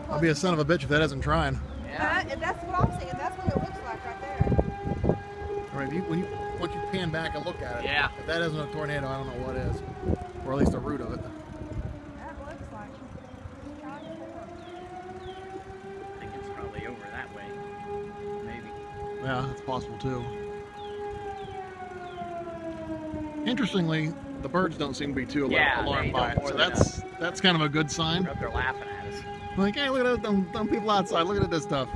I'll be a son of a bitch if that isn't trying. Yeah. That's what I'm saying. That's what it looks like right there. All right, once you pan back and look at it, yeah. If that isn't a tornado, I don't know what is, or at least the root of it. That looks like it's trying to form. I think it's probably over that way. Maybe. Yeah, it's possible too. Interestingly, the birds don't seem to be too alarmed by it, so that's kind of a good sign. They're up there laughing at us. Like, hey, look at those dumb people outside. Look at this stuff.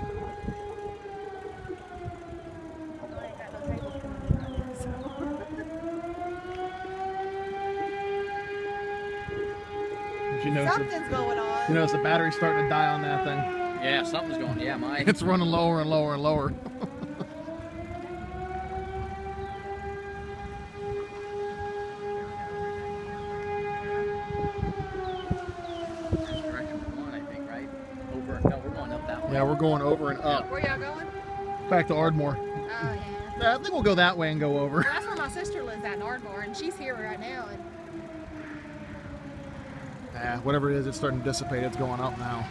Something's going on. You notice the battery's starting to die on that thing. Yeah, something's going. Yeah, mine. It's running lower and lower and lower. Yeah, we're going over and up. Where y'all going? Back to Ardmore. Oh, yeah. I think we'll go that way and go over. Well, that's where my sister lives at in Ardmore, and she's here right now. And Whatever it is, it's starting to dissipate. It's going up now.